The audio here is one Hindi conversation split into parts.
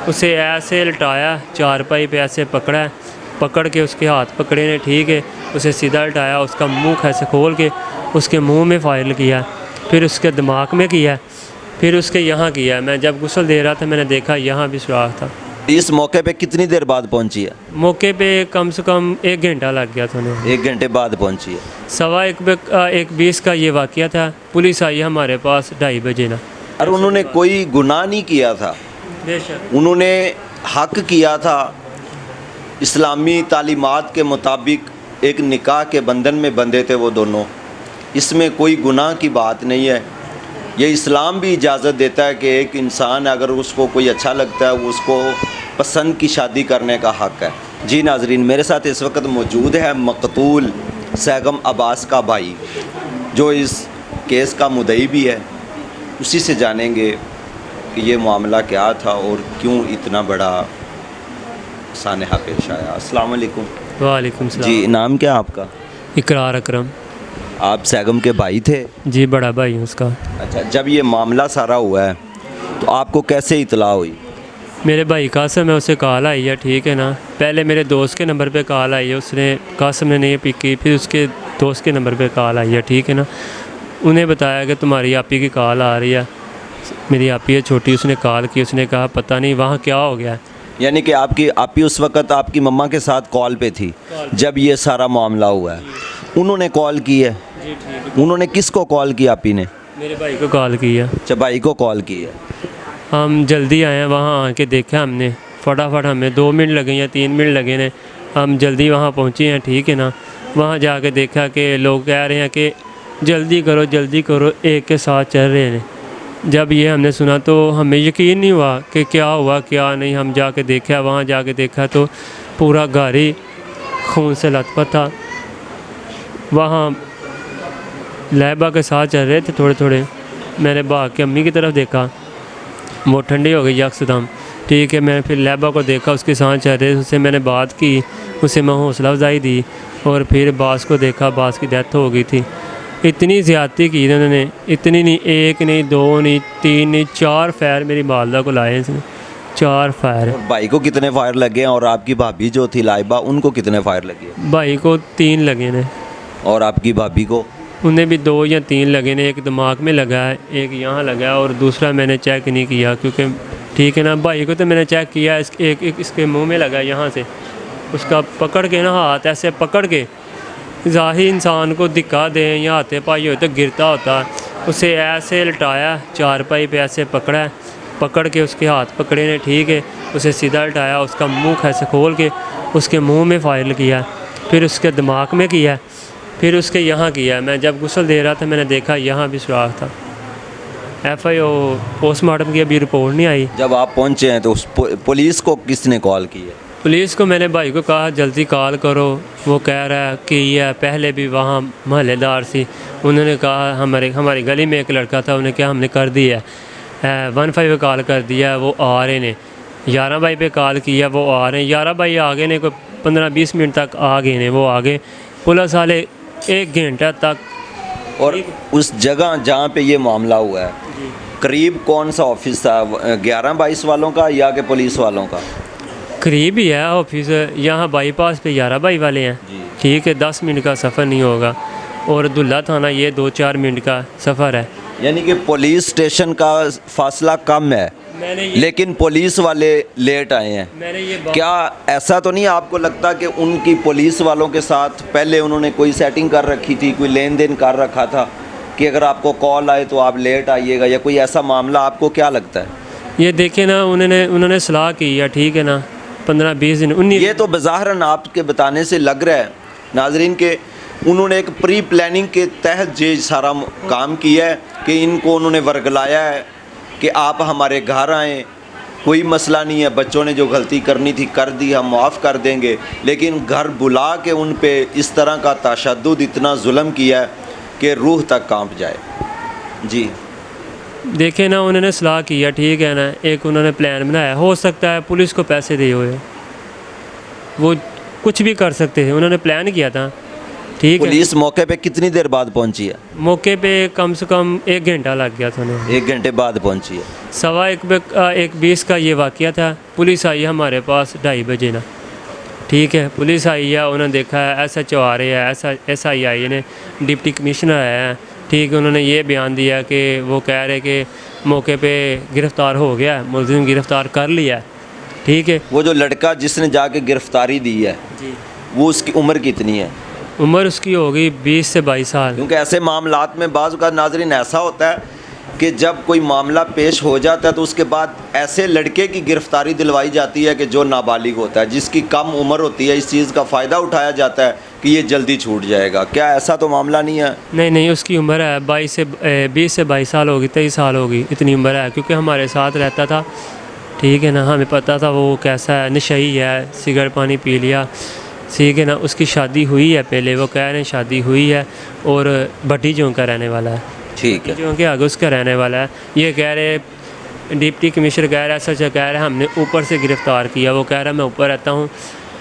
उसे ऐसे लटाया, चारपाई पे ऐसे पकड़ा, पकड़ के उसके हाथ पकड़े ने, ठीक है, उसे सीधा लटाया, उसका मुंह ऐसे खोल के उसके मुंह में फायर किया, फिर उसके दिमाग में किया, फिर उसके यहाँ किया। मैं जब गुस्ल दे रहा था मैंने देखा यहाँ भी सुराख था। इस मौके पे कितनी देर बाद पहुंची है? मौके पे कम से कम 1 घंटा लग गया था उन्हें। 1 घंटे बाद पहुंची है। 1:15 का ये वाक़या था। पुलिस आई हमारे पास 2:30 बजे ना। और उन्होंने कोई गुनाह नहीं किया था, बेशक उन्होंने हक किया था। इस्लामी तालीमात के मुताबिक एक निकाह के बंधन में बंधे थे वो दोनों, इसमें कोई गुनाह की बात नहीं है। ये इस्लाम भी इजाज़त देता है कि एक इंसान अगर उसको कोई अच्छा लगता है वो उसको पसंद की शादी करने का हक़ है। जी नाज़रीन, मेरे साथ इस वक्त मौजूद है मकतूल सैगम अब्बास का भाई, जो इस केस का मुद्दई भी है। उसी से जानेंगे कि ये मामला क्या था और क्यों इतना बड़ा सानहा पेश आया। अस्सलाम वालेकुम। वालेकुम सलाम। जी, नाम क्या आपका? इकरार अकरम। आप सैगम के भाई थे? जी, बड़ा भाई हूँ उसका। अच्छा, जब ये मामला सारा हुआ है तो आपको कैसे इतला हुई? मेरे भाई कासम है, उसे कॉल आई है, ठीक है ना। पहले मेरे दोस्त के नंबर पे कॉल आई है, उसने कासम ने नहीं पिक की, फिर उसके दोस्त के नंबर पे कॉल आई है, ठीक है ना। उन्हें बताया कि तुम्हारी आपी की कॉल आ रही है। मेरी आपी है छोटी, उसने कॉल की, उसने कहा पता नहीं वहाँ क्या हो गया। यानी कि आपकी आपी उस वक़्त आपकी मम्मा के साथ कॉल पे थी जब ये सारा मामला हुआ है? उन्होंने कॉल की है? जी ठीक। उन्होंने किसको कॉल की आपी ने? मेरे भाई को कॉल की है। अच्छा, भाई को कॉल की है। हम जल्दी आए हैं, वहाँ आके देखा हमने, फटाफट हमें 2 मिनट लगे या 3 मिनट लगे ने, हम जल्दी वहाँ पहुँचे हैं, ठीक है ना। वहाँ जाके देखा कि लोग कह रहे हैं कि जल्दी करो, एक के साथ चल रहे हैं। जब ये हमने सुना तो हमें यकीन नहीं हुआ कि क्या हुआ क्या नहीं। हम जाके देखा, वहाँ जाके देखा तो पूरा घर ही खून से लथपथ था। वहाँ लहबा के साथ चल रहे थे थोड़े थोड़े। मैंने भाग के अम्मी की तरफ देखा, वो ठंडी हो गई यकदम, ठीक है। मैंने फिर लहबा को देखा, उसके साथ चल रहे, उससे मैंने बात की, उसे मैं हौसला अफजाई दी, और फिर बास को देखा, बास की डेथ हो गई थी। इतनी ज़्यादती की उन्होंने, इतनी नहीं, 1 नहीं 2 नहीं 3 नहीं 4 फायर मेरी वालदा को लाए इसने, 4 फायर। और भाई को कितने फायर लगे हैं? और आपकी भाभी जो थी लाइबा, उनको कितने फायर लगे? भाई को 3 लगे ने। और आपकी भाभी को? उन्हें भी 2 या 3 लगे ने। एक दिमाग में लगा है, एक यहाँ लगा है, और दूसरा मैंने चेक नहीं किया क्योंकि, ठीक है ना। भाई को तो मैंने चेक किया, एक इसके मुंह में लगा है यहाँ से, उसका पकड़ के ना हाथ ऐसे पकड़ के, ज़ाहिर इंसान को दिक्का दें या हाथे पाई हो तो गिरता होता, उसे ऐसे लटाया, चारपाई पे ऐसे पकड़ा, पकड़ के उसके हाथ पकड़े ने, ठीक है, उसे सीधा लटाया, उसका मुंह ऐसे खोल के उसके मुंह में फायर किया, फिर उसके दिमाग में किया, फिर उसके यहाँ किया। मैं जब गुस्ल दे रहा था मैंने देखा यहाँ भी सुराख था। FIO पोस्टमार्टम की अभी रिपोर्ट नहीं आई। जब आप पहुंचे हैं तो उस पुलिस को किसने कॉल की है? पुलिस को मैंने भाई को कहा जल्दी कॉल करो, वो कह रहा है कि यह पहले भी वहाँ महल्लेदार सी, उन्होंने कहा हमारी गली में एक लड़का था, उन्हें क्या हमने कर दिया 15 पे कॉल कर दिया, वो आ रहे ने। 11 भाई पे कॉल किया, वो आ रहे हैं। 11 भाई आ गए ने, कोई 15-20 मिनट तक आ गए ने, वो आगे पुलिस वाले 1 घंटा तक। और उस जगह जहाँ पे ये मामला हुआ है करीब कौन सा ऑफिस था? 11-22 वालों का या कि पुलिस वालों का? करीब ही है ऑफिस, यहाँ बाईपास पे 11 भाई वाले हैं, ठीक है। 10 मिनट का सफ़र नहीं होगा, और दुल्ला थाना ये 2-4 मिनट का सफ़र है। यानी कि पुलिस स्टेशन का फासला कम है, लेकिन पुलिस वाले लेट आए हैं। मैंने ये क्या ऐसा तो नहीं आपको लगता कि उनकी पुलिस वालों के साथ पहले उन्होंने कोई सेटिंग कर रखी थी, कोई लेन देन कर रखा था कि अगर आपको कॉल आए तो आप लेट आइएगा, या कोई ऐसा मामला आपको क्या लगता है? ये देखे ना, उन्होंने सलाह की है, ठीक है ना, 15-20 दिन 19। ये तो बज़ाहिरन आपके बताने से लग रहा है नाजरीन के उन्होंने एक प्री प्लानिंग के तहत ये सारा काम किया है कि इनको उन्होंने वर्गलाया है कि आप हमारे घर आएँ, कोई मसला नहीं है, बच्चों ने जो गलती करनी थी कर दी, हम माफ़ कर देंगे। लेकिन घर बुला के उन पे इस तरह का तशद्दुद, इतना जुल्म किया है कि रूह तक कांप जाए। जी देखे ना, उन्होंने सलाह की है, ठीक है ना। एक उन्होंने प्लान बनाया, हो सकता है पुलिस को पैसे दिए हुए, वो कुछ भी कर सकते थे। उन्होंने प्लान किया था ठीक है। पुलिस मौके पे कितनी देर बाद पहुंची है? मौके पे कम से कम 1 घंटा लग गया था उन्हें। 1 घंटे बाद पहुंची है। 1:20 का ये वाक़या था। पुलिस आई है हमारे पास 2:30 बजे ना, ठीक है। पुलिस आई है, उन्होंने देखा है SHO आ रहे हैं, SI आई ने, डिप्टी कमिश्नर आया है, ठीक है। उन्होंने ये बयान दिया कि वो कह रहे कि मौके पे गिरफ़्तार हो गया है, मुलज़िम गिरफ़्तार कर लिया है, ठीक है। वो जो लड़का जिसने जाके गिरफ्तारी दी है जी, वो उसकी उम्र कितनी है? उम्र उसकी होगी 20 से 22 साल। क्योंकि ऐसे मामलात में बाज़ का नाज़रीन ऐसा होता है कि जब कोई मामला पेश हो जाता है तो उसके बाद ऐसे लड़के की गिरफ्तारी दिलवाई जाती है कि जो नाबालिग होता है, जिसकी कम उम्र होती है। इस चीज़ का फ़ायदा उठाया जाता है कि ये जल्दी छूट जाएगा। क्या ऐसा तो मामला नहीं है? नहीं, उसकी उम्र है 20 से 22 साल होगी, 23 साल होगी, इतनी उम्र है। क्योंकि हमारे साथ रहता था, ठीक है ना, हमें पता था वो कैसा है, नशई है, सिगरेट पानी पी लिया, ठीक है ना। उसकी शादी हुई है पहले, वो कह रहे हैं शादी हुई है और भट्टी चौक का रहने वाला है, ठीक है। चौक के आगे उसका रहने वाला है। ये कह रहे डिप्टी कमिश्नर कह रहा है, सच कह रहा है हमने ऊपर से गिरफ़्तार किया। वो कह रहा है मैं ऊपर रहता हूँ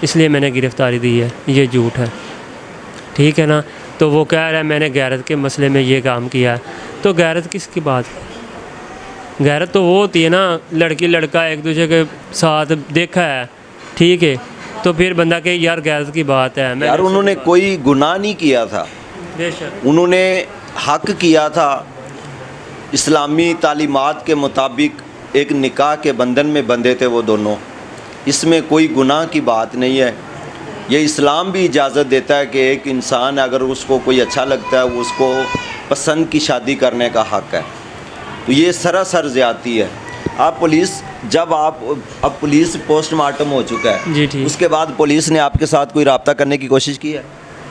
इसलिए मैंने गिरफ़्तारी दी है, ये झूठ है, ठीक है ना। तो वो कह रहा है मैंने गैरत के मसले में ये काम किया। तो गैरत किसकी बात है? गैरत तो वो होती है ना, लड़की लड़का एक दूसरे के साथ देखा है, ठीक है, तो फिर बंदा के यार गैरत की बात है। यार उन्होंने कोई गुनाह नहीं किया था, बेशक उन्होंने हक किया था। इस्लामी तालीमात के मुताबिक एक निकाह के बंधन में बंधे थे वो दोनों। इसमें कोई गुनाह की बात नहीं है। ये इस्लाम भी इजाज़त देता है कि एक इंसान अगर उसको कोई अच्छा लगता है वो उसको पसंद की शादी करने का हक़ है। तो ये सरासर ज़्यादती है। आप पुलिस जब आप अब पुलिस पोस्टमार्टम हो चुका है जी, ठीक। उसके बाद पुलिस ने आपके साथ कोई रब्ता करने की कोशिश की है?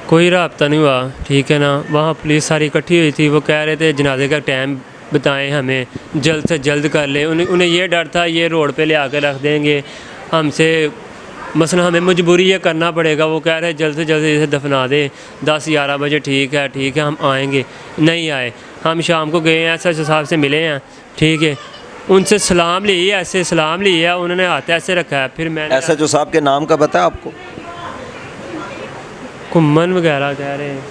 कोई रब्ता नहीं हुआ, ठीक है ना। वहाँ पुलिस सारी इकट्ठी हुई थी, वो कह रहे थे जनाजे का टाइम बताएं हमें, जल्द से जल्द कर लें। उन्हें ये डर था ये रोड पे ले आकर रख देंगे हमसे, मसलन हमें मजबूरी ये करना पड़ेगा। वो कह रहे जल्द से जल्द इसे दफना दें 10-11 बजे, ठीक है हम आएंगे। नहीं आए। हम शाम को गए हैं, SHO साहब से मिले हैं, ठीक है, उनसे सलाम लिए, ऐसे सलाम लिया, उन्होंने हाथ ऐसे रखा है। फिर मैंने SHO साहब के नाम का पता है आपको? घुम्मन वगैरह कह रहे हैं,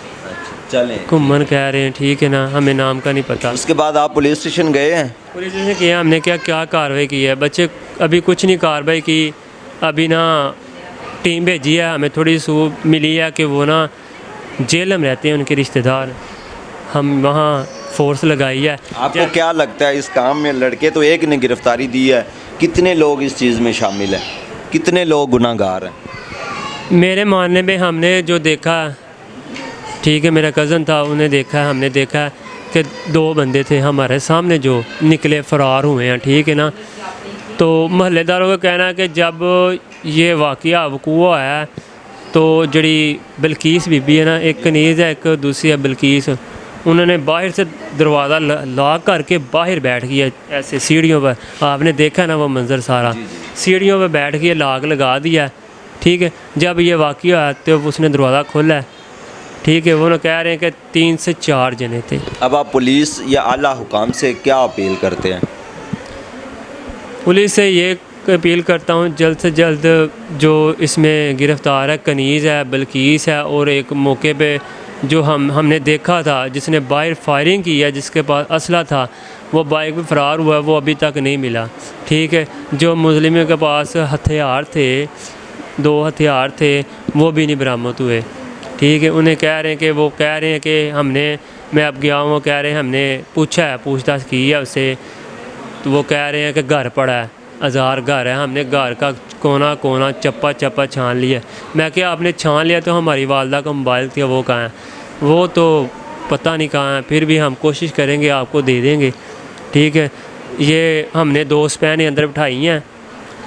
चलें, घुम्मन कह रहे हैं, ठीक है ना, हमें नाम का नहीं पता। उसके बाद आप पुलिस स्टेशन गए हैं? पुलिस ने किया, हमने क्या कार्रवाई की है? बच्चे अभी कुछ नहीं कार्रवाई की। अभी ना टीम भेजी है, हमें थोड़ी सूह मिली है कि वो ना जेल में रहते हैं उनके रिश्तेदार, हम वहाँ फोर्स लगाई है। आपको क्या लगता है इस काम में? लड़के तो एक ने गिरफ्तारी दी है, कितने लोग इस चीज़ में शामिल हैं? कितने लोग गुनाहगार हैं? मेरे मानने में हमने जो देखा, ठीक है, मेरा कज़न था, उन्हें देखा, हमने देखा कि 2 बंदे थे हमारे सामने जो निकले फ़रार हुए हैं, ठीक है ना। तो महल्लेदारों का कहना है कि जब ये वाक़या वकूआ है तो जड़ी बल्कीस बीबी है ना, एक कनीज़ है, एक दूसरी है बल्कीस, उन्होंने बाहर से दरवाज़ा लॉक करके बाहर बैठ गया ऐसे सीढ़ियों पर। आपने देखा ना वो मंज़र सारा, सीढ़ियों पर बैठ के लाग लगा दिया, ठीक है। जब ये वाक़या है तो उसने दरवाज़ा खोला है, ठीक है। वो लोग कह रहे हैं कि 3 से 4 जने थे। अब आप पुलिस या आला हुकाम से क्या अपील करते हैं? पुलिस से ये अपील करता हूँ जल्द से जल्द जो इसमें गिरफ़्तार है, कनीज़ है, बल्कीस है, और एक मौके पे जो हमने देखा था जिसने बाहर फायरिंग की है, जिसके पास असला था, वो बाइक पे फ़रार हुआ, वो अभी तक नहीं मिला, ठीक है। जो मुस्लिमों के पास हथियार थे, 2 हथियार थे, वो भी नहीं बरामद हुए, ठीक है। उन्हें कह रहे हैं कि वो कह रहे हैं कि मैं अब गया हूँ, वो कह रहे हैं हमने पूछा है, पूछताछ की है उससे, तो वो कह रहे हैं कि घर पड़ा है, हज़ार घर है, हमने घर का कोना कोना चप्पा छान लिया। मैं क्या आपने छान लिया तो हमारी वालदा का मोबाइल था वो कहाँ है? वो तो पता नहीं कहाँ है, फिर भी हम कोशिश करेंगे आपको दे देंगे, ठीक है। ये हमने 2 स्पैन अंदर बिठाई हैं,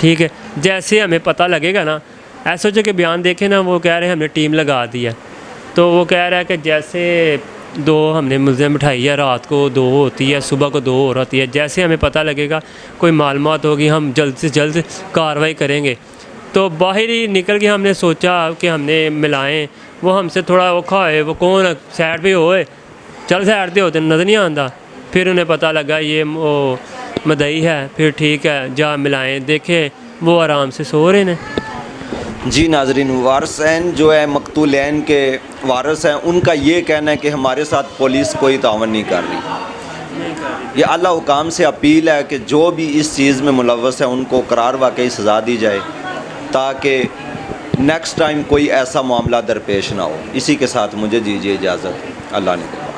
ठीक है। जैसे हमें पता लगेगा ना, SHO के बयान देखे ना, वो कह रहे हैं हमने टीम लगा दी है। तो वो कह रहा है कि जैसे 2 हमने मुलज़िम बिठाई है, रात को 2 होती है, सुबह को 2 और होती है। जैसे हमें पता लगेगा, कोई मालूमात होगी, हम जल्द से जल्द कार्रवाई करेंगे। तो बाहर ही निकल के हमने सोचा कि हमने मिलाएं, वो हमसे थोड़ा औखा होए, वो कौन साइड पे होए, चल साइड पे होते नज़र नहीं आता। फिर उन्हें पता लगा ये वो मदई है, फिर ठीक है जा मिलाएं, देखे वो आराम से सो रहे हैं। जी नाजरीन, वारसैन जो है मकतूलैन के वारस हैं, उनका ये कहना है कि हमारे साथ पुलिस कोई तावन नहीं कर रही। ये अल्लाह हुकाम से अपील है कि जो भी इस चीज़ में मुलव्वस है उनको करार वाकई सज़ा दी जाए, ताकि नेक्स्ट टाइम कोई ऐसा मामला दरपेश ना हो। इसी के साथ मुझे दीजिए इजाज़त। अल्लाह ने